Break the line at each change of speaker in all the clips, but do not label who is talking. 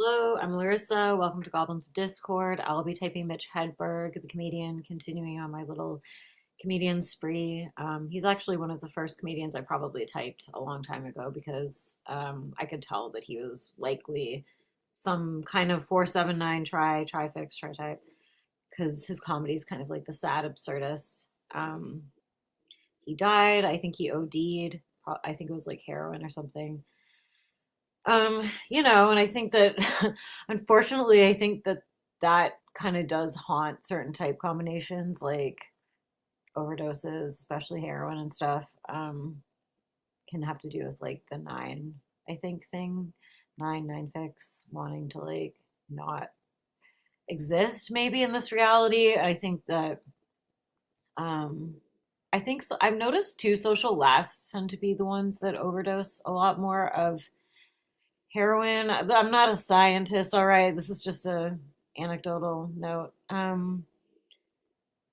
Hello, I'm Larissa. Welcome to Goblins of Discord. I'll be typing Mitch Hedberg, the comedian, continuing on my little comedian spree. He's actually one of the first comedians I probably typed a long time ago because I could tell that he was likely some kind of 479 try-fix, try-type, because his comedy is kind of like the sad absurdist. He died. I think he OD'd. I think it was like heroin or something. And I think that unfortunately, I think that that kind of does haunt certain type combinations like overdoses, especially heroin and stuff. Can have to do with like the nine, I think, thing, nine fix, wanting to like not exist maybe in this reality. I think that, um, I think so. I've noticed too, social lasts tend to be the ones that overdose a lot more of heroin. I'm not a scientist, all right. This is just a anecdotal note.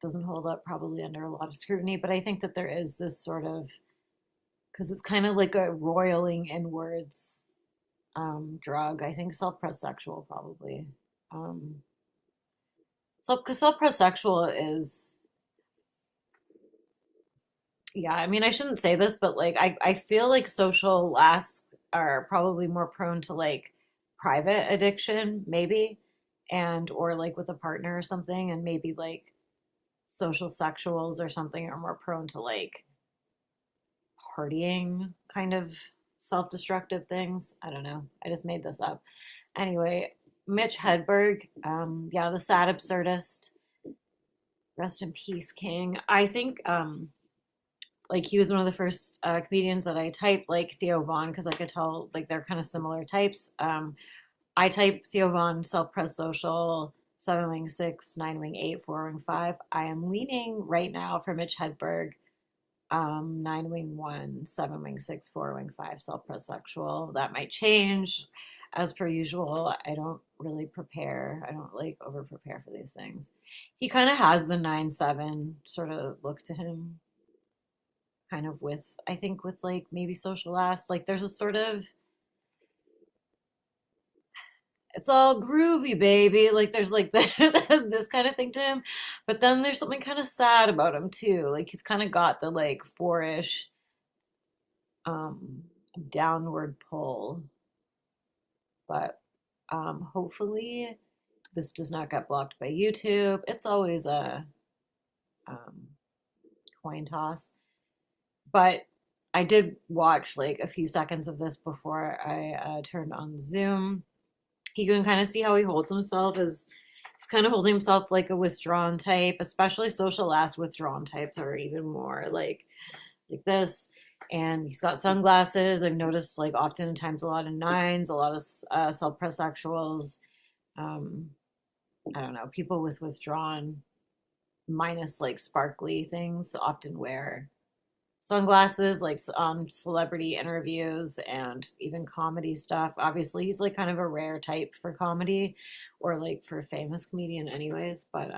Doesn't hold up probably under a lot of scrutiny, but I think that there is this sort of because it's kind of like a roiling inwards drug. I think self-pressed sexual probably. Um, because self-pressed sexual is yeah. I mean, I shouldn't say this, but like I feel like social lasts are probably more prone to like private addiction, maybe, and or like with a partner or something, and maybe like social sexuals or something are more prone to like partying kind of self-destructive things. I don't know. I just made this up. Anyway, Mitch Hedberg, yeah, the sad absurdist. Rest in peace, King. I think like he was one of the first comedians that I typed, like Theo Vaughn, because I could tell like they're kind of similar types. I type Theo Vaughn, self press social, seven wing six, nine wing eight, four wing five. I am leaning right now for Mitch Hedberg, nine wing one, seven wing six, four wing five, self press sexual. That might change as per usual. I don't really prepare. I don't like over prepare for these things. He kind of has the 9-7 sort of look to him, kind of with I think with like maybe social last. Like there's a sort of it's all groovy, baby. Like there's like this kind of thing to him, but then there's something kind of sad about him too. Like he's kind of got the like four-ish um, downward pull, but hopefully this does not get blocked by YouTube. It's always a um, coin toss. But I did watch like a few seconds of this before I turned on Zoom. You can kind of see how he holds himself as he's kind of holding himself like a withdrawn type, especially social last withdrawn types are even more like this. And he's got sunglasses. I've noticed like oftentimes a lot of nines, a lot of self-press sexuals. Um, I don't know, people with withdrawn minus like sparkly things often wear sunglasses like on celebrity interviews and even comedy stuff. Obviously he's like kind of a rare type for comedy or like for a famous comedian anyways, but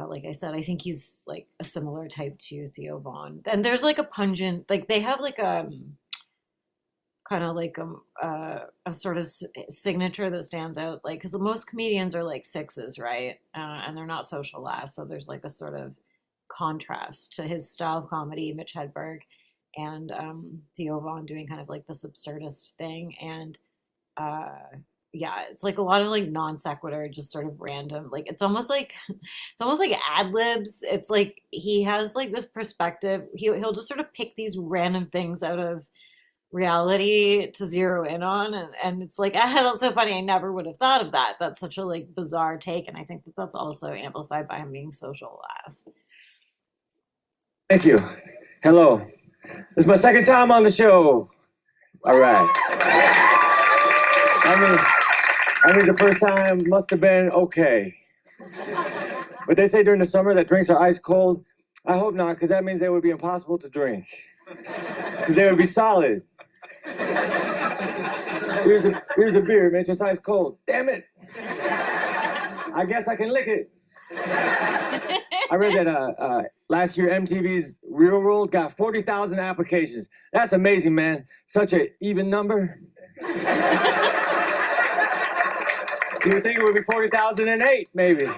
like I said, I think he's like a similar type to Theo Vaughn. And there's like a pungent like they have like kind of like a sort of signature that stands out like because most comedians are like sixes, right? And they're not social last, so there's like a sort of contrast to his style of comedy, Mitch Hedberg, and Theo Vaughn doing kind of like this absurdist thing. And yeah, it's like a lot of like non sequitur, just sort of random. Like it's almost like ad libs. It's like he has like this perspective. He'll just sort of pick these random things out of reality to zero in on, and it's like ah, that's so funny. I never would have thought of that. That's such a like bizarre take, and I think that that's also amplified by him being social last.
Thank you. Hello. This is my second time on the show. All right. I mean, the first time must have been okay. But they say during the summer that drinks are ice cold. I hope not, because that means they would be impossible to drink. Because they would be solid. Here's a beer, man. It's ice cold. Damn it. I guess I can lick it. I read that last year MTV's Real World got 40,000 applications. That's amazing, man. Such an even number. You would think it would be 40,008, maybe.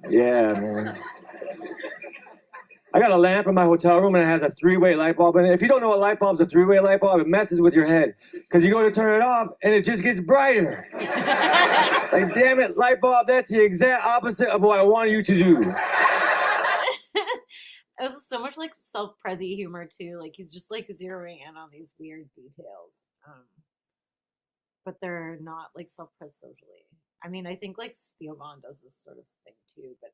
Yeah, man. I got a lamp in my hotel room and it has a three-way light bulb in it. If you don't know a light bulb's a three-way light bulb, it messes with your head. Because you go to turn it off and it just gets brighter. Like, damn it, light bulb, that's the exact opposite of what I want you to do.
It was so much like self-prezi humor too. Like he's just like zeroing in on these weird details. But they're not like self-pres socially. I mean, I think like Theo Von does this sort of thing too, but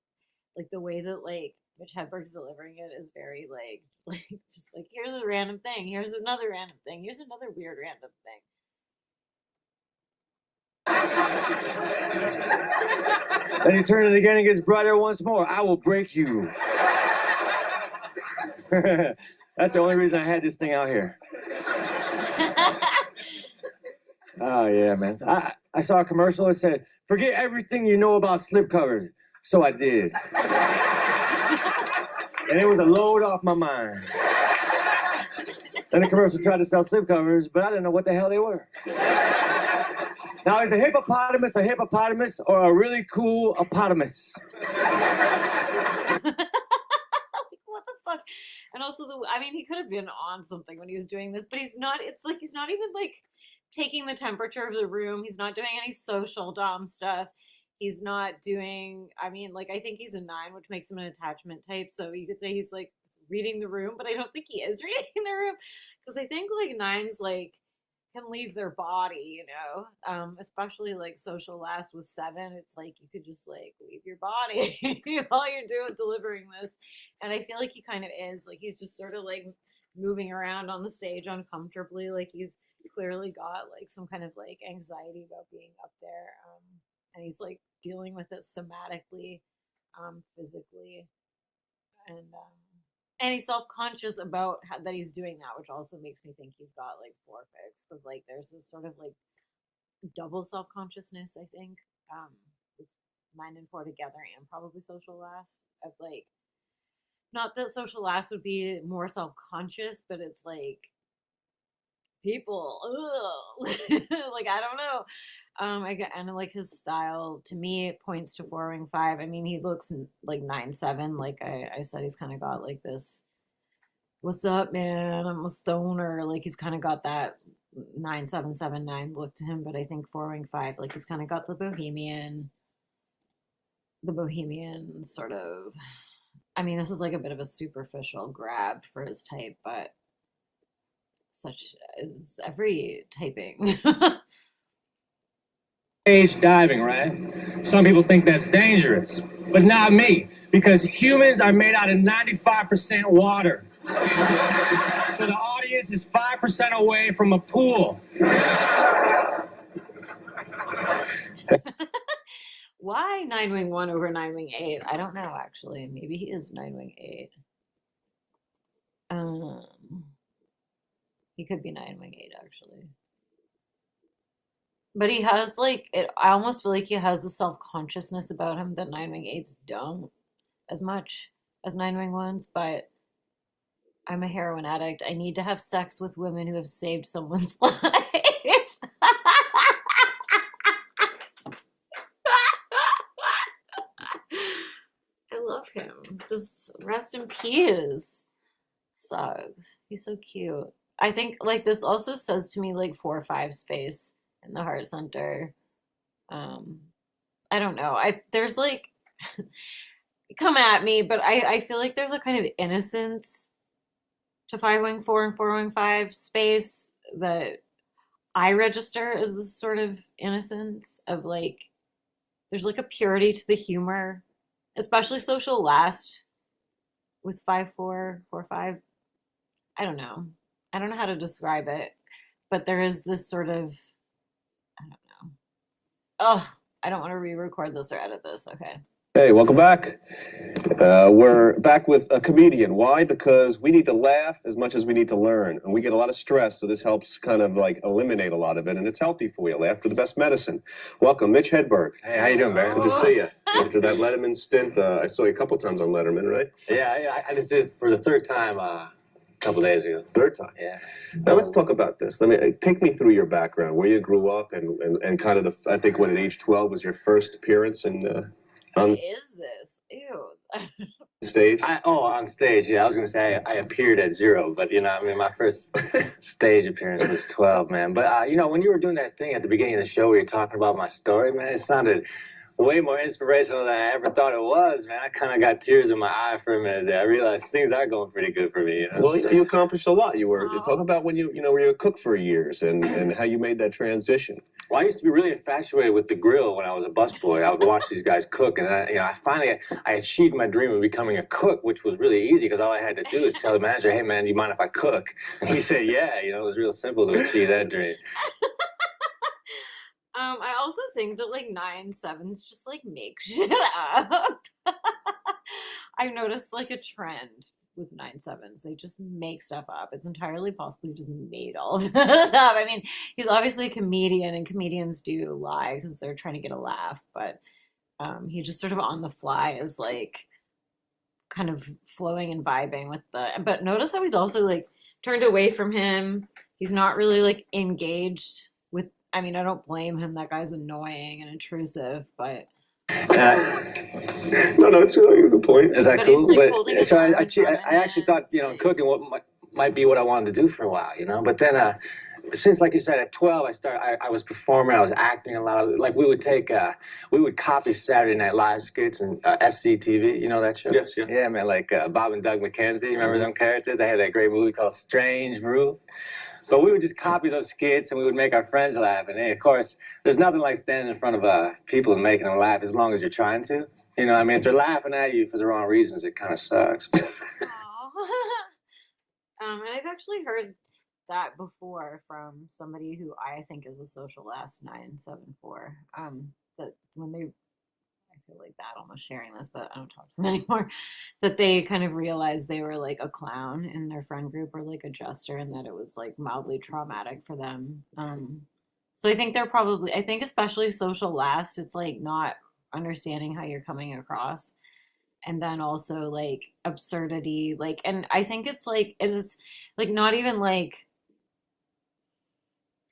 like the way that like Mitch Hedberg's delivering it is very like just like here's a random thing, here's another random thing, here's another weird random
thing. Then you turn it again and it gets brighter once more. I will break you. That's the only reason I had this thing out here. Oh, yeah, man. I saw a commercial that said, forget everything you know about slipcovers. So I did. And it was a load off my mind. Then the commercial tried to sell slipcovers, but I didn't know what the hell they were. Now, is a hippopotamus or a really cool opotamus?
What the fuck? And also, I mean, he could have been on something when he was doing this, but he's not. It's like he's not even like taking the temperature of the room. He's not doing any social dom stuff. He's not doing, I mean, like, I think he's a 9, which makes him an attachment type. So you could say he's like reading the room, but I don't think he is reading the room. Because I think like 9s like can leave their body, you know, especially like social last with 7. It's like you could just like leave your body while you're doing delivering this. And I feel like he kind of is like he's just sort of like moving around on the stage uncomfortably, like he's clearly got like some kind of like anxiety about being up there, and he's like dealing with it somatically, physically, and he's self-conscious about that he's doing that, which also makes me think he's got like 4 fix, because like there's this sort of like double self-consciousness, I think, with 9 and 4 together, and probably social last, of like, not that social last would be more self-conscious, but it's like people, like I don't know. And like his style to me it points to 4 wing 5. I mean, he looks like 9/7. Like I said, he's kind of got like this. What's up, man? I'm a stoner. Like he's kind of got that 9/7/7/9 look to him. But I think 4 wing 5, like he's kind of got the bohemian sort of. I mean, this is like a bit of a superficial grab for his type, but such as every typing.
Stage diving, right? Some people think that's dangerous, but not me, because humans are made out of 95% water. So the audience is 5% away from a pool.
Why 9 wing 1 over 9 wing 8? I don't know, actually. Maybe he is 9 wing 8. He could be 9 wing 8, actually. But he has like it. I almost feel like he has a self-consciousness about him that 9 wing 8s don't as much as 9 wing 1s. But I'm a heroin addict. I need to have sex with women who have saved someone's life. I love him. Just rest in peace. Sucks. He's so cute. I think like this also says to me like 4-5 space in the heart center. I don't know. There's like come at me, but I feel like there's a kind of innocence to 5 wing 4 and 4 wing 5 space that I register as this sort of innocence of like there's like a purity to the humor, especially social last with 5-4, 4-5. I don't know. I don't know how to describe it, but there is this sort of, I don't know. Oh, I don't want to re-record this or edit this. Okay.
Hey, welcome back. We're back with a comedian. Why? Because we need to laugh as much as we need to learn. And we get a lot of stress, so this helps kind of like eliminate a lot of it. And it's healthy for you. Laughter, the best medicine. Welcome, Mitch Hedberg.
Hey, how you doing, Barry?
Good to see you. After that Letterman stint, I saw you a couple times on Letterman, right?
Yeah, I just did it for the 3rd time
couple days ago.
Third time.
Yeah.
Now let's talk about this. Take me through your background, where you grew up, and kind of I think when at age 12 was your first appearance
What
on
is this? Ew.
stage.
On stage, yeah. I was gonna say I appeared at 0, but I mean, my first stage appearance was 12, man. But when you were doing that thing at the beginning of the show where you're talking about my story, man, it sounded way more inspirational than I ever thought it was, man. I kind of got tears in my eye for a minute there. I realized things are going pretty good for me.
Well, you accomplished a lot. You were
Oh.
talk about when you were a cook for years and how you made that transition.
Well, I used to be really infatuated with the grill when I was a busboy. I would watch these guys cook, and I finally achieved my dream of becoming a cook, which was really easy because all I had to do is tell the manager, "Hey, man, do you mind if I cook?" And he said, "Yeah." It was real simple to achieve that dream.
I also think that like 9/7s just like make shit up. I've noticed like a trend with 9/7s. They just make stuff up. It's entirely possible he just made all of this up. I mean, he's obviously a comedian, and comedians do lie because they're trying to get a laugh, but he just sort of on the fly is like kind of flowing and vibing with but notice how he's also like turned away from him. He's not really like engaged with, I mean, I don't blame him. That guy's annoying and intrusive, but
No, it's really the point.
Is that
But he's,
cool?
like,
But
holding his
so
arm
I
in front of
actually
him.
thought cooking might be what I wanted to do for a while, But then since, like you said, at 12, I was performing, I was acting a lot. Like we would copy Saturday Night Live skits and SCTV. You know that show?
Yes, yeah.
Yeah, man. Like Bob and Doug McKenzie. Remember them characters? They had that great movie called Strange Brew. But we would just copy those skits, and we would make our friends laugh. And of course, there's nothing like standing in front of people and making them laugh as long as you're trying to. I mean, if they're laughing at you for the wrong reasons, it kind of sucks.
Aw. And I've actually heard that before from somebody who I think is a social last 9/7/4. That when they, I feel like bad almost sharing this, but I don't talk to them anymore. That they kind of realized they were like a clown in their friend group or like a jester, and that it was like mildly traumatic for them. So I think I think especially social last, it's like not understanding how you're coming across, and then also like absurdity, like, and I think it is like not even like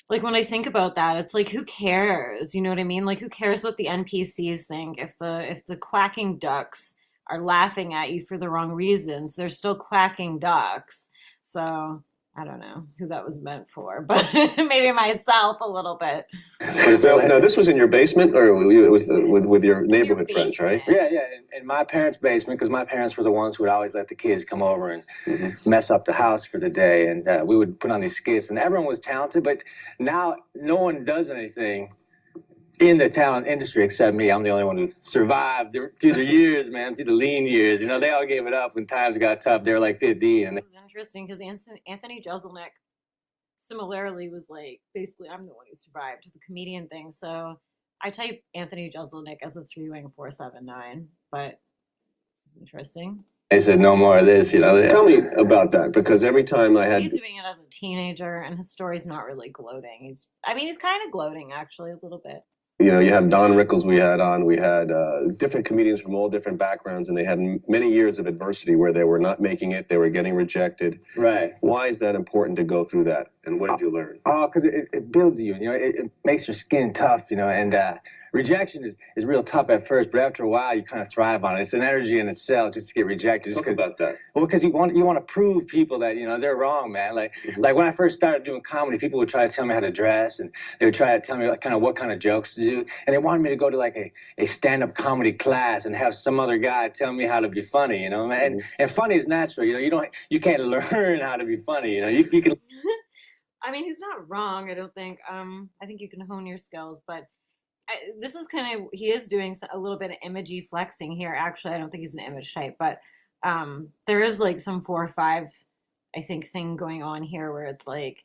when I think about that, it's like who cares? You know what I mean? Like who cares what the NPCs think if the quacking ducks are laughing at you for the wrong reasons, they're still quacking ducks. So I don't know who that was meant for, but maybe myself a little bit.
Now, this was in your basement, or it was with your neighborhood friends, right?
basement.
Yeah, in my parents' basement, because my parents were the ones who would always let the kids come over and mess up the house for the day, and we would put on these skits, and everyone was talented, but now no one does anything in the talent industry except me. I'm the only one who survived through the years, man, through the lean years. They all gave it up when times got tough. They were like 15, and
This is interesting because Anthony Jeselnik similarly was like, basically, I'm the one who survived the comedian thing. So I type Anthony Jeselnik as a 3-wing 479, but this is interesting.
they said no more of this.
Tell me about that, because every time I had
He's doing it as a teenager, and his story's not really gloating. He's kind of gloating actually a little bit.
you have Don Rickles we had different comedians from all different backgrounds, and they had many years of adversity where they were not making it, they were getting rejected.
Right.
Why is that important to go through that, and what did you learn?
Oh, because it builds you. It makes your skin tough. And rejection is real tough at first, but after a while, you kind of thrive on it. It's an energy in itself just to get rejected.
Talk about that.
Well, because you want to prove people that they're wrong, man. Like when I first started doing comedy, people would try to tell me how to dress, and they would try to tell me what kind of jokes to do, and they wanted me to go to like a stand-up comedy class and have some other guy tell me how to be funny. Man. And funny is natural. You can't learn how to be funny. You can.
I mean, he's not wrong, I don't think. I think you can hone your skills, but this is he is doing a little bit of imagey flexing here. Actually, I don't think he's an image type, but there is like some 4 or 5, I think, thing going on here where it's like,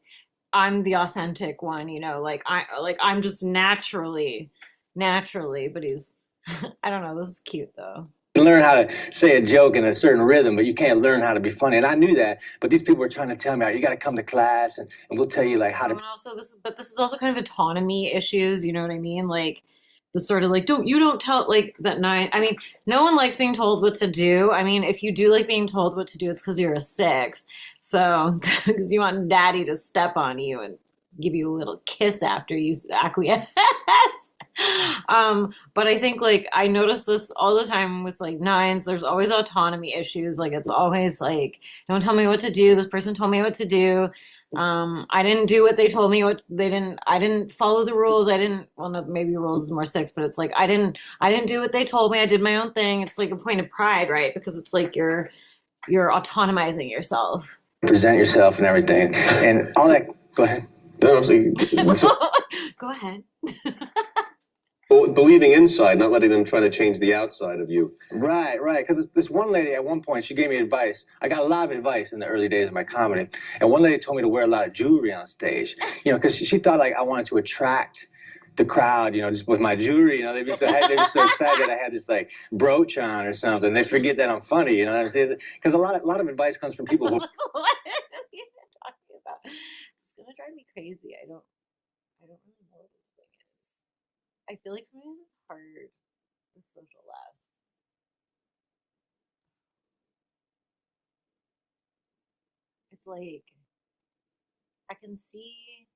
I'm the authentic one, I'm just naturally, but he's, I don't know, this is cute though.
You can learn how to say a joke in a certain rhythm, but you can't learn how to be funny. And I knew that, but these people were trying to tell me, you got to come to class, and we'll tell you like how to.
And also this is also kind of autonomy issues. You know what I mean? Like the sort of like, don't tell like that nine. I mean, no one likes being told what to do. I mean, if you do like being told what to do, it's because you're a six. So, because you want daddy to step on you and give you a little kiss after you acquiesce. But I think like I notice this all the time with like nines. There's always autonomy issues. Like it's always like, don't tell me what to do. This person told me what to do. I didn't do what they told me. I didn't follow the rules. Well, no, maybe rules is more six, but it's like, I didn't do what they told me. I did my own thing. It's like a point of pride, right? Because it's like you're autonomizing yourself.
Present yourself and everything. And all that, go ahead.
No, I'm saying,
Go ahead.
believing inside, not letting them try to change the outside of you.
Right. Because this one lady at one point, she gave me advice. I got a lot of advice in the early days of my comedy. And one lady told me to wear a lot of jewelry on stage, because she thought like I wanted to attract the crowd, just with my jewelry. They'd be so excited I had this like brooch on or something. They forget that I'm funny, because a lot of advice comes from people who.
What is he even talking about? It's gonna drive me crazy. I don't really know what this thing is. I feel like sometimes it's hard with social left. It's like I can see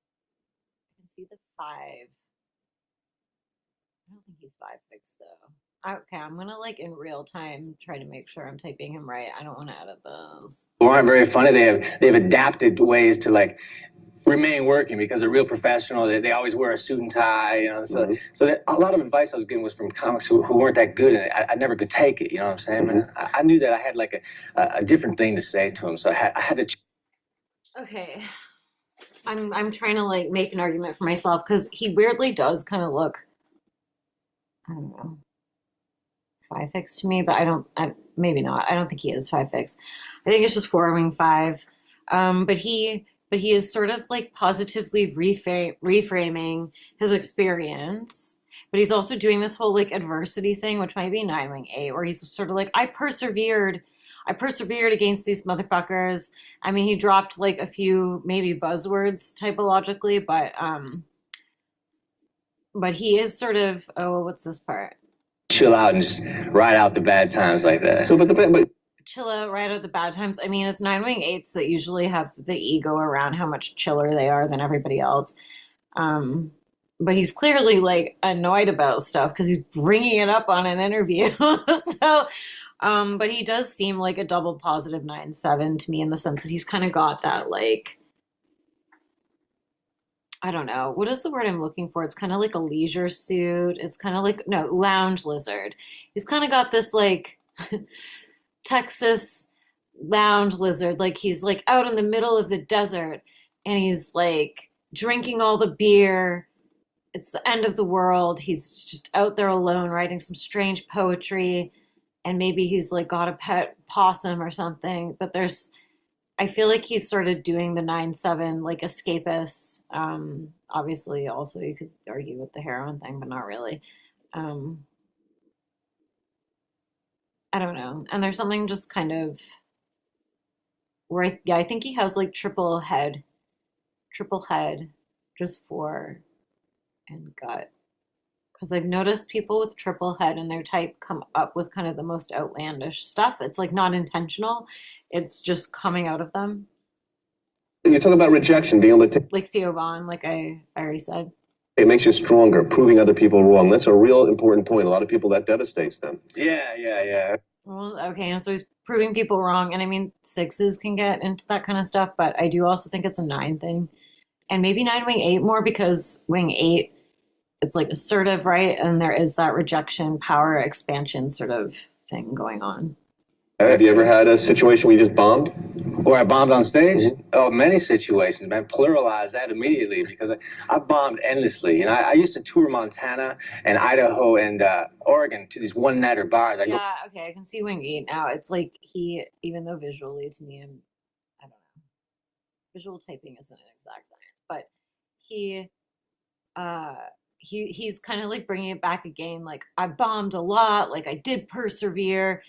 the five. I don't think he's five fix though. Okay, I'm gonna like in real time try to make sure I'm typing him right. I don't want to edit those.
Who aren't very funny. They've adapted ways to like remain working because they're real professional. They always wear a suit and tie. So a lot of advice I was getting was from comics who weren't that good, and I never could take it. You know what I'm saying? Mm-hmm. I knew that I had like a different thing to say to them, so I had to.
Okay, I'm trying to like make an argument for myself because he weirdly does kind of look, I don't know, five fix to me, but maybe not. I don't think he is five fix. I think it's just four wing five. But he is sort of like positively reframing his experience. But he's also doing this whole like adversity thing, which might be nine wing eight, where he's sort of like, I persevered against these motherfuckers. I mean, he dropped like a few maybe buzzwords typologically, but he is sort of, oh, what's this part?
Chill out and just ride out the bad times like that. So, but
chill out, right out the bad times. I mean, it's nine wing eights that usually have the ego around how much chiller they are than everybody else. But he's clearly like annoyed about stuff because he's bringing it up on an interview. But he does seem like a double positive 9-7 to me in the sense that he's kind of got that like, I don't know. What is the word I'm looking for? It's kind of like a leisure suit. It's kind of like, no, lounge lizard. He's kind of got this like Texas lounge lizard. Like he's like out in the middle of the desert and he's like drinking all the beer. It's the end of the world. He's just out there alone writing some strange poetry. And maybe he's like got a pet possum or something. But I feel like he's sort of doing the 9-7 like escapist. Obviously, also you could argue with the heroin thing, but not really. I don't know. And there's something just kind of where I think he has like triple head, just four and gut. Because I've noticed people with triple head and their type come up with kind of the most outlandish stuff. It's like not intentional. It's just coming out of them.
You talk about rejection, being able to
like Theo Vaughn, like I already said.
It makes you stronger, proving other people wrong. That's a real important point. A lot of people, that devastates them.
Yeah.
Well, okay, and so he's proving people wrong. And I mean, sixes can get into that kind of stuff, but I do also think it's a 9 thing. And maybe 9 wing 8 more because wing 8, it's like assertive, right? And there is that rejection, power, expansion sort of thing going on.
Have you ever had a situation where you just bombed?
Where I bombed on stage? Mm-hmm. Oh, many situations, man. Pluralize that immediately because I bombed endlessly. I used to tour Montana and Idaho and Oregon to these one-nighter bars.
Okay, I can see wing 8 now. It's like even though visually to me, I don't know. Visual typing isn't an exact science, but he's kind of like bringing it back again. Like I bombed a lot. Like I did persevere.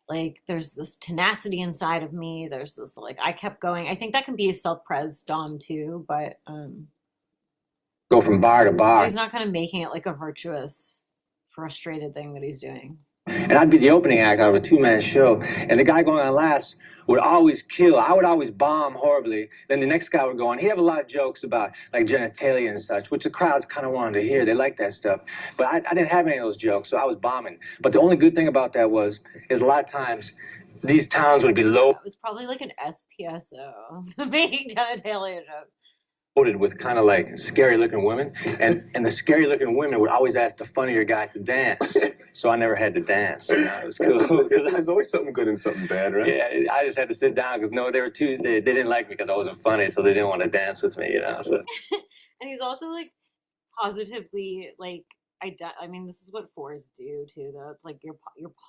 Like there's this tenacity inside of me. There's this like I kept going. I think that can be a self-pres dom too, but
go from bar to bar.
He's not kind of making it like a virtuous frustrated thing that he's doing.
And I'd be the opening act out of a two-man show, and the guy going on last would always kill. I would always bomb horribly. Then the next guy would go on. He'd have a lot of jokes about like genitalia and such, which the crowds kind of wanted to hear. They liked that stuff. But I didn't have any of those jokes, so I was bombing. But the only good thing about that is a lot of times these towns would be
It was probably like an SPSO making genitalia jokes.
loaded with kind of like scary looking women, and the scary looking women would always ask the funnier guy to dance. So I never had to dance. You know, it was cool.
There's always something good and something bad, right?
Yeah, I just had to sit down because they didn't like me because I wasn't funny, so they didn't want to dance with me, you know. So.
And he's also like positively like I mean, this is what fours do too, though. It's like you're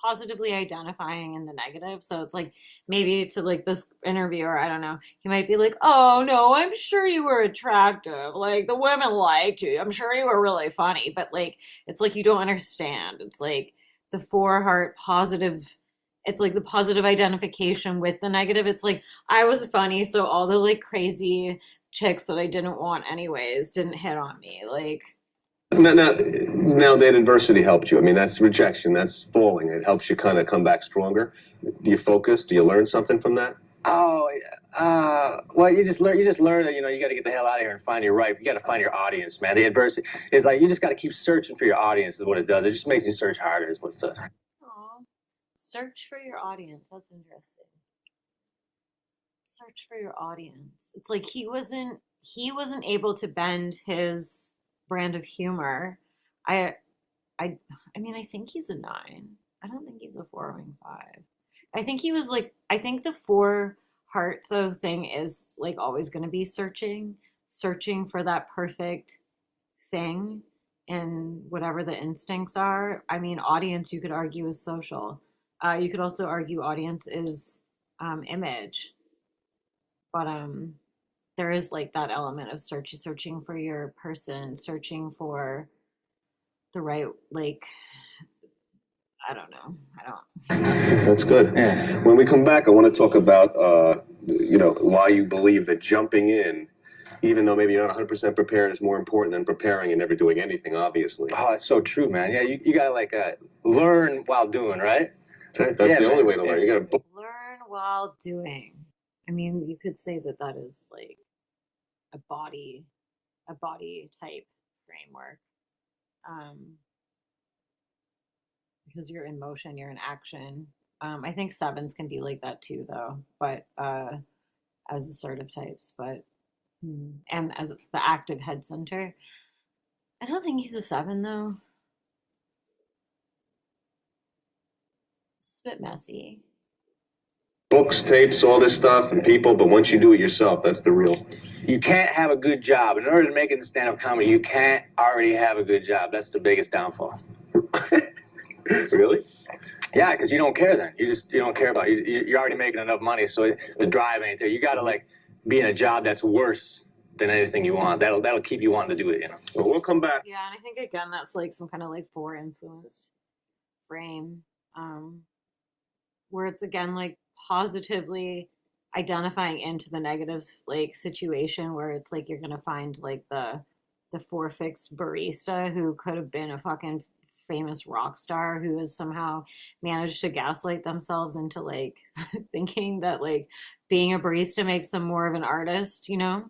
positively identifying in the negative. So it's like maybe to like this interviewer, I don't know, he might be like, "Oh no, I'm sure you were attractive. Like the women liked you. I'm sure you were really funny." But like, it's like you don't understand. It's like the four heart positive. It's like the positive identification with the negative. It's like I was funny, so all the like crazy chicks that I didn't want anyways didn't hit on me. Like.
Now that adversity helped you. I mean, that's rejection. That's falling. It helps you kind of come back stronger. Do you focus? Do you learn something from that?
Oh, well, you just learn that, you know, you got to get the hell out of here and find your right. You got to find your audience, man. The adversity is like, you just got to keep searching for your audience is what it does. It just makes you search harder is what it does.
Aw. Search for your audience. That's interesting. Search for your audience. It's like he wasn't able to bend his brand of humor. I I mean, I think he's a 9. I don't think he's a 4 wing 5. I think he was like, I think the 4 heart though thing is like always going to be searching for that perfect thing and whatever the instincts are. I mean, audience you could argue is social. You could also argue audience is image, but there is like that element of searching for your person, searching for the right, like, I don't know. I don't.
That's good.
Yeah.
When we come back, I want to talk about, why you believe that jumping in, even though maybe you're not 100% prepared, is more important than preparing and never doing anything, obviously.
Oh, that's so true, man. Yeah, you got to like learn while doing, right?
That's
Yeah,
the only
man.
way to learn. You got to.
Learn while doing. I mean, you could say that that is like a body type framework. Because you're in motion, you're in action. I think 7s can be like that too, though, but as assertive types, but and as the active head center. I don't think he's a 7 though. It's a bit messy.
Books, tapes, all this stuff, and people, but once you do it yourself, that's the real.
You can't have a good job. In order to make it in stand-up comedy, you can't already have a good job. That's the biggest downfall.
Really?
Yeah, because you don't care then. You don't care about it. You're already making enough money, so the drive ain't there. You got to like be in a job that's worse than anything you want. That'll keep you wanting to do it, you know.
Well, we'll come back.
Yeah, and I think again that's like some kind of like 4 influenced frame, where it's again like positively identifying into the negatives like situation where it's like you're gonna find like the 4 fixed barista who could have been a fucking famous rock star who has somehow managed to gaslight themselves into like thinking that like being a barista makes them more of an artist, you know.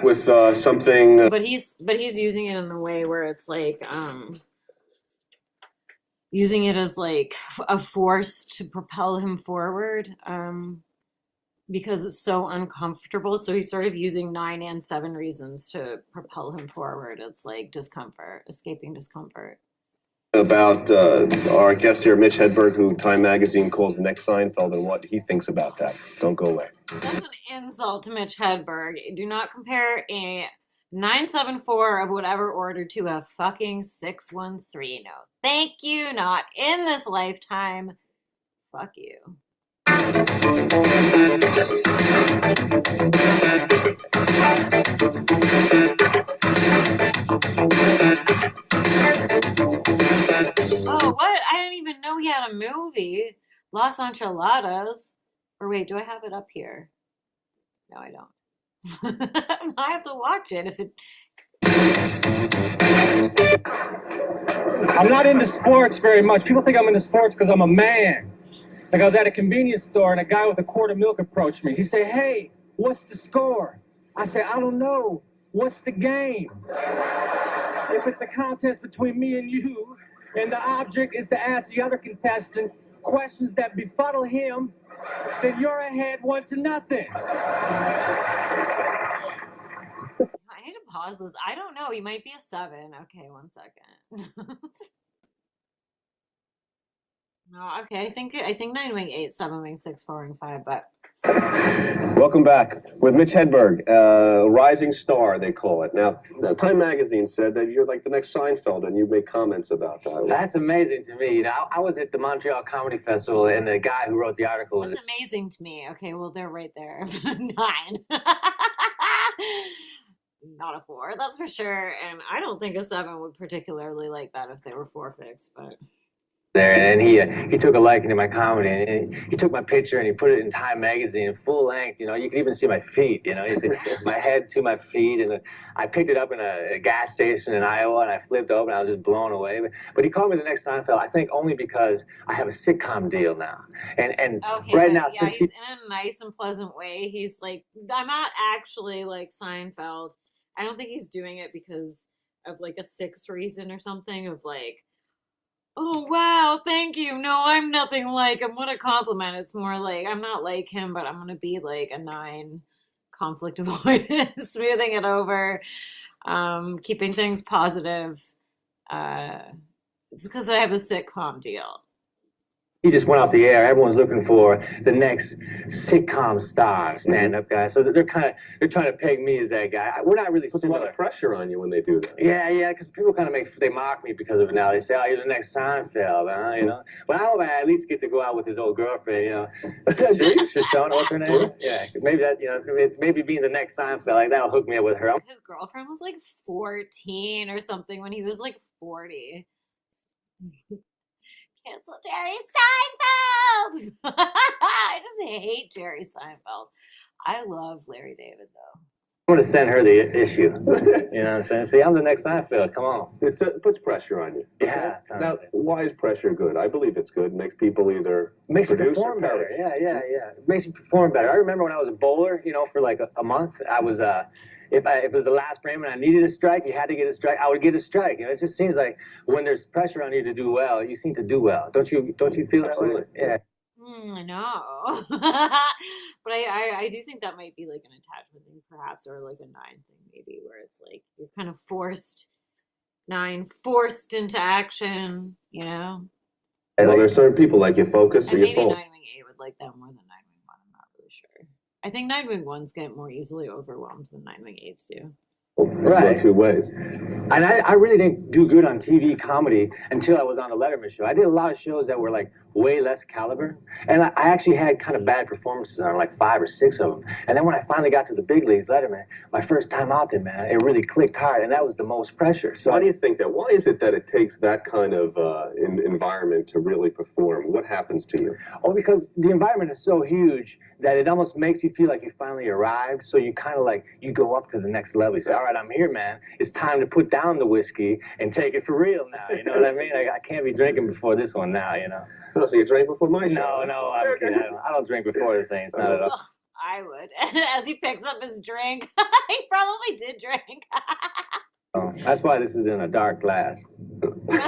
With something.
But he's using it in the way where it's like using it as like a force to propel him forward, because it's so uncomfortable. So he's sort of using 9 and 7 reasons to propel him forward. It's like discomfort, escaping discomfort.
About our guest here, Mitch Hedberg, who Time Magazine calls the next Seinfeld, and what he thinks about that. Don't go away.
That's an insult to Mitch Hedberg. Do not compare a 974 of whatever order to a fucking 613. No, thank you. Not in this lifetime. Fuck you. Oh, what? I didn't even know he had a movie. Los Enchiladas. Or wait, do I have it up here? No, I don't. I have to watch it if it
I'm not into sports very much. People think I'm into sports because I'm a man. Like I was at a convenience store and a guy with a quart of milk approached me. He said, "Hey, what's the score?" I said, "I don't know. What's the game?" If it's a contest between me and you, and the object is to ask the other contestant questions that befuddle him, then you're ahead 1-0.
I need to pause this. I don't know. He might be a 7. Okay, 1 second. No, okay. I think 9 wing 8, 7 wing 6, 4 wing 5, but
Welcome back with Mitch Hedberg, rising star, they call it. Now, Time Magazine said that you're like the next Seinfeld, and you make comments about that.
That's amazing to me. You know, I was at the Montreal Comedy Festival, and the guy who wrote the article.
that's amazing to me. Okay, well, they're right there. 9. Not a 4, that's for sure. And I don't think a 7 would particularly like that if they were 4 fix, but
there, and he took a liking to my comedy, and he took my picture and he put it in Time Magazine full length. You know, you could even see my feet. You know, he said my head to my feet, and I picked it up in a gas station in Iowa, and I flipped over, and I was just blown away. But he called me the next Seinfeld, I think, only because I have a sitcom deal now, and
okay,
right now,
yeah, he's in a nice and pleasant way. He's like, I'm not actually like Seinfeld. I don't think he's doing it because of like a 6 reason or something of like, oh wow, thank you. No, I'm nothing like him. What a compliment. It's more like I'm not like him, but I'm gonna be like a 9, conflict avoidance, smoothing it over, keeping things positive. It's because I have a sitcom deal.
he just went off the air. Everyone's looking for the next sitcom star, stand-up guy. So they're trying to peg me as that guy. We're not really
Puts a lot
similar.
of pressure on you when they do that.
Yeah, because people kind of they mock me because of it now. They say, "Oh, you're the next Seinfeld," huh? You know. But I hope I at least get to go out with his old girlfriend. You know, Shoshana, what's her name? Yeah, maybe that. You know, maybe being the next Seinfeld, like that'll hook me up with her.
His girlfriend was like 14 or something when he was like 40. Cancel Jerry Seinfeld. I just hate Jerry Seinfeld. I love Larry David though.
I'm going to send her the issue. You know what I'm saying? See, I'm the next Seinfeld. Come on.
It puts pressure on you.
Yeah.
Now, why is pressure good? I believe it's good. It makes people either
Makes you
produce
perform
or
better.
perish.
Yeah. It makes you perform better. I remember when I was a bowler, you know, for like a month, I was, if it was the last frame and I needed a strike, you had to get a strike, I would get a strike. You know, it just seems like when there's pressure on you to do well, you seem to do well. Don't you feel that way? Yeah.
No. But I do think that might be like an attachment thing perhaps, or like a 9 thing maybe, where it's like you're kind of forced into action, you know?
Well, there's certain people like you focus or
And
you
maybe
fold.
9 wing 8 would like that more than 9 wing 1, I'm not really sure. I think 9 wing 1s get more easily overwhelmed than 9 wing 8s do.
Right.
Go 2 ways.
And I really didn't do good on TV comedy until I was on the Letterman show. I did a lot of shows that were like way less caliber. And I actually had kind of bad performances on like 5 or 6 of them. And then when I finally got to the big leagues, Letterman, my first time out there, man, it really clicked hard. And that was the most pressure. So
Why do you think that? Why is it that it takes that kind of environment to really perform? What happens to you?
Oh, because the environment is so huge that it almost makes you feel like you finally arrived. So you kind of like, you go up to the next level. You say, all right, I'm here, man. It's time to put down the whiskey and take it for real now. You know what I mean? Like, I can't be drinking before this one now, you know?
Oh, so you drank before my show?
No, I'm kidding. I don't drink before the things, not at all.
Ugh, I would. As he picks up his drink, he probably did drink.
Oh, that's why this is in a dark glass.
You're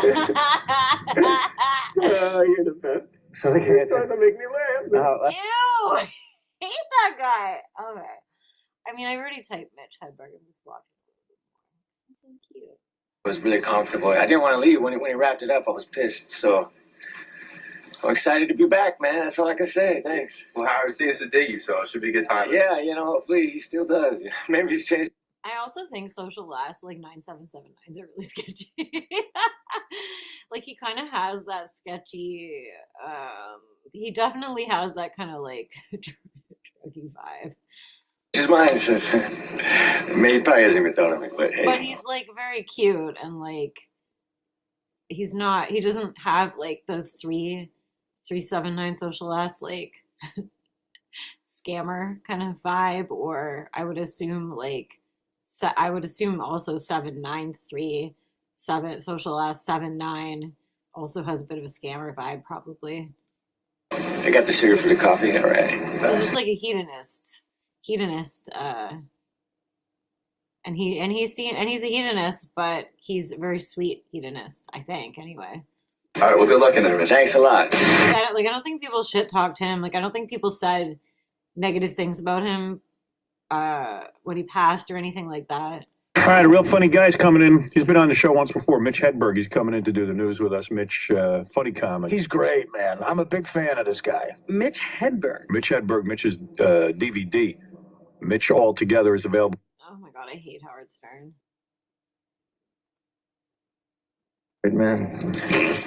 the best.
So they
You're
can't.
starting to make me laugh.
Ew! Hate that guy. Okay. I mean, I already typed Mitch Hedberg and was watching a little bit more. He's so cute.
It was really comfortable. I didn't want to leave. When he wrapped it up, I was pissed. So I'm excited to be back, man. That's all I can say. Thanks.
Well, Howard seems to dig you, so it should be a good time.
Yeah, hopefully he still does. Maybe he's changed.
I also think social last like 9779s are really sketchy. Like he kind of has that sketchy. He definitely has that kind of like druggy vibe.
His mind says, maybe he probably hasn't even thought of me, but hey.
But he's like very cute and like he doesn't have like the 379 social last like scammer kind of vibe, or I would assume like I would assume also 793, seven social last 7 9 also has a bit of a scammer vibe probably.
I got the sugar for the coffee. All right.
Because it's like a hedonist, and he's a hedonist, but he's a very sweet hedonist, I think. Anyway,
All right. Well, good luck in there, Mitch.
Thanks a lot.
I don't think people shit talked him. Like I don't think people said negative things about him when he passed or anything like that.
All right, a real funny guy's coming in. He's been on the show once before. Mitch Hedberg. He's coming in to do the news with us. Mitch, funny comic.
He's great, man. I'm a big fan of this guy.
Mitch Hedberg.
Mitch Hedberg. Mitch's DVD. Mitch Altogether is available.
Oh my god, I hate Howard Stern.
Man.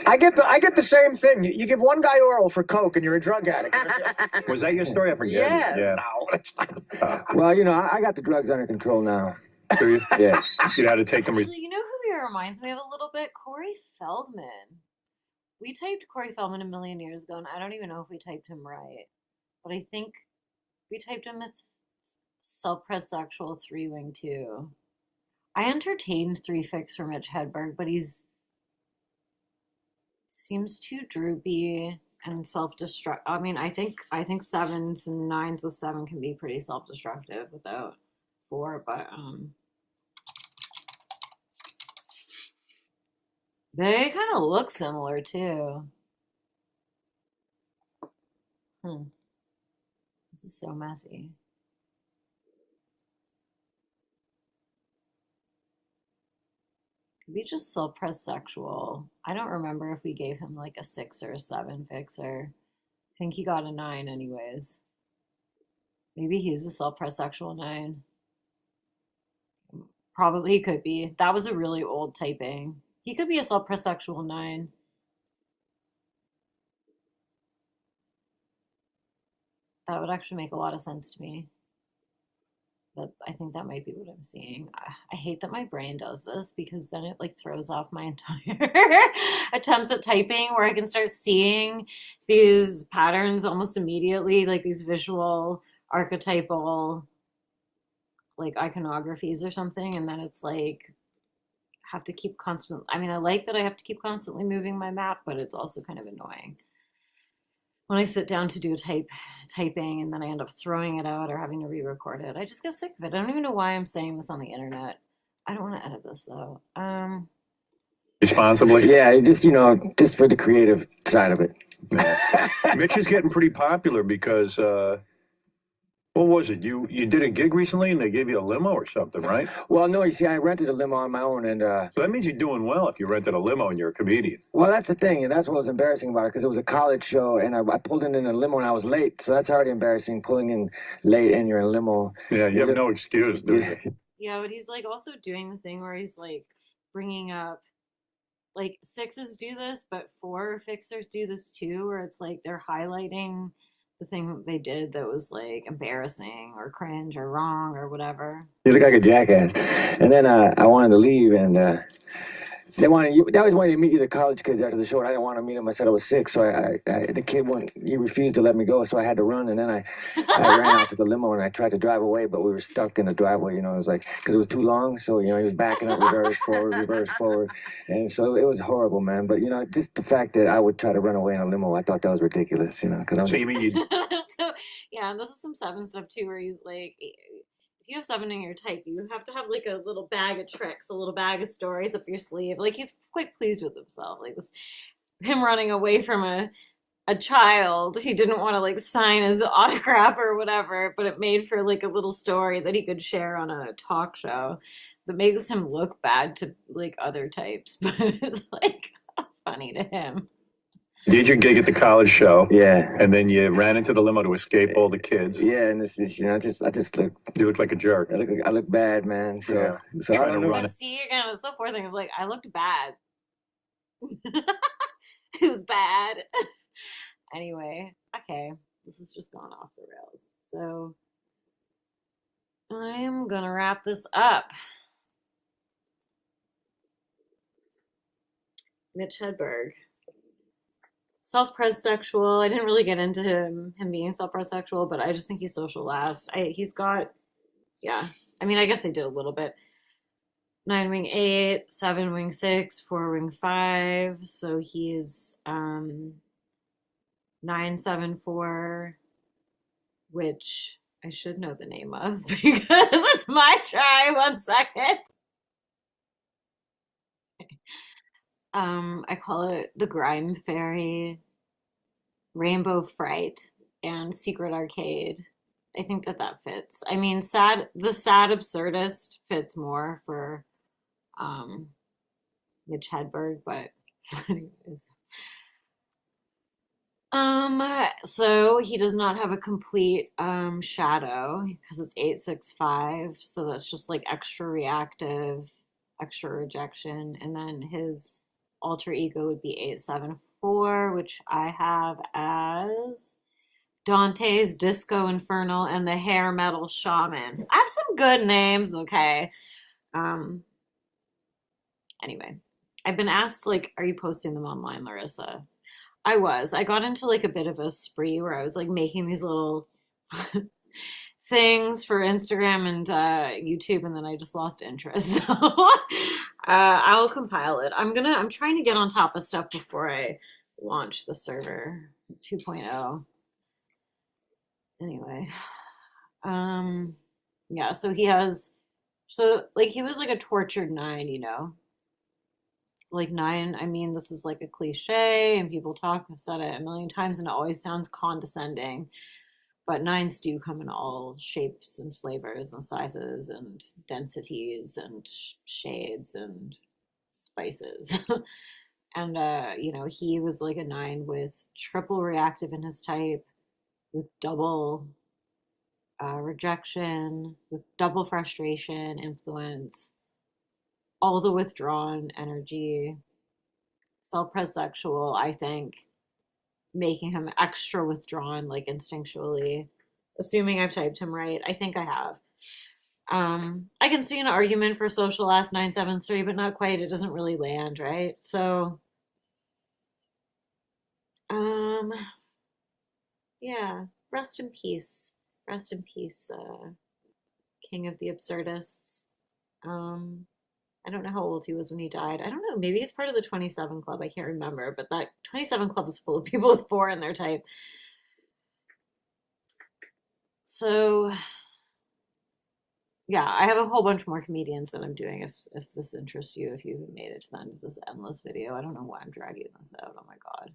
I get the same thing. You give one guy oral for coke, and you're a drug addict.
Was that your story? I forget.
Yes.
Yeah.
No, that's not.
Well, I got the drugs under control now.
Do you?
Yeah.
You had to take them.
Actually, you know who he reminds me of a little bit? Corey Feldman. We typed Corey Feldman a million years ago, and I don't even know if we typed him right. But I think we typed him as self-pressed sexual 3-wing 2. I entertained 3 fix for Mitch Hedberg, but he's seems too droopy and self-destruct. I mean, I think 7s and 9s with 7 can be pretty self-destructive without 4, but they kind of look similar too. This is so messy. Could be just self-pressed sexual. I don't remember if we gave him like a 6 or a 7 fixer. I think he got a 9 anyways. Maybe he's a self-pressed sexual 9. Probably he could be. That was a really old typing. He could be a self-pressed sexual 9. That would actually make a lot of sense to me. But I think that might be what I'm seeing. I hate that my brain does this because then it like throws off my entire attempts at typing where I can start seeing these patterns almost immediately, like these visual archetypal like iconographies or something, and then it's like have to keep constant. I mean, I like that I have to keep constantly moving my map, but it's also kind of annoying when I sit down to do typing and then I end up throwing it out or having to re-record it. I just get sick of it. I don't even know why I'm saying this on the internet. I don't want to edit this though.
Responsibly.
Yeah, just for the creative side of it.
Yeah. Mitch is getting pretty popular because what was it? You did a gig recently and they gave you a limo or something, right?
Well, no, you see, I rented a limo on my own, and
so that means you're doing well if you rented a limo and you're a comedian.
Well, that's the thing, and that's what was embarrassing about it, because it was a college show, and I pulled in a limo, and I was late, so that's already embarrassing, pulling in late, and you're in a limo.
Yeah, you have no excuse, do you?
Yeah, but he's like also doing the thing where he's like bringing up like 6s do this, but 4 fixers do this too, where it's like they're highlighting the thing they did that was like embarrassing or cringe or wrong or whatever.
You look like a jackass. And then I wanted to leave, and they always wanted to meet you, the college kids, after the show, and I didn't want to meet them. I said I was sick, so the kid he refused to let me go, so I had to run, and then I ran out to the limo, and I tried to drive away, but we were stuck in the driveway, it was like, because it was too long, so, he was backing up, reverse forward, and so it was horrible, man, but, just the fact that I would try to run away in a limo, I thought that was ridiculous, because I'm
So you mean you...
So, yeah, and this is some 7 stuff, too, where he's like... If you have 7 in your type, you have to have like a little bag of tricks, a little bag of stories up your sleeve. Like he's quite pleased with himself. Like this, him running away from a child he didn't want to like sign his autograph or whatever, but it made for like a little story that he could share on a talk show that makes him look bad to like other types, but it's like funny to him.
Did your gig at the college show?
Yeah.
And then you ran into the limo to escape all the kids.
Yeah, and it's I just look.
You look like a jerk.
I look bad, man. So,
yeah.
so
trying to run
it. See, again, it's the poor thing of like I looked bad. It was bad. Anyway, okay, this is just going off the rails. So I am gonna wrap this up. Mitch Hedberg. Self-pressed sexual. I didn't really get into him being self-pressed sexual, but I just think he's social last. He's got, yeah, I mean, I guess they did a little bit. 9 wing 8, 7 wing 6, 4 wing 5. So he's 974, which I should know the name of because it's my try. 1 second. I call it the Grime Fairy, Rainbow Fright, and Secret Arcade. I think that that fits. I mean, the sad absurdist fits more for Mitch Hedberg, but anyways. So he does not have a complete shadow because it's 865, so that's just like extra reactive, extra rejection, and then his alter ego would be 874, which I have as Dante's Disco Infernal and the Hair Metal Shaman. I have some good names, okay. Um, anyway, I've been asked, like, are you posting them online, Larissa? I was. I got into like a bit of a spree where I was like making these little things for Instagram and YouTube, and then I just lost interest. So I'll compile it. I'm trying to get on top of stuff before I launch the server 2.0. Anyway, yeah. So like he was like a tortured 9, you know. Like 9, I mean, this is like a cliche, and people have said it a million times, and it always sounds condescending. But 9s do come in all shapes and flavors and sizes and densities and shades and spices. And you know, he was like a 9 with triple reactive in his type, with double rejection, with double frustration, influence, all the withdrawn energy, self-sexual, I think, making him extra withdrawn, like instinctually. Assuming I've typed him right. I think I have. I can see an argument for social ass 973, but not quite. It doesn't really land, right? So, um, yeah. Rest in peace. Rest in peace, King of the Absurdists. Um, I don't know how old he was when he died. I don't know. Maybe he's part of the 27 Club. I can't remember. But that 27 Club is full of people with 4 in their type. So, yeah, I have a whole bunch more comedians that I'm doing if this interests you, if you made it to the end of this endless video. I don't know why I'm dragging this out. Oh my God.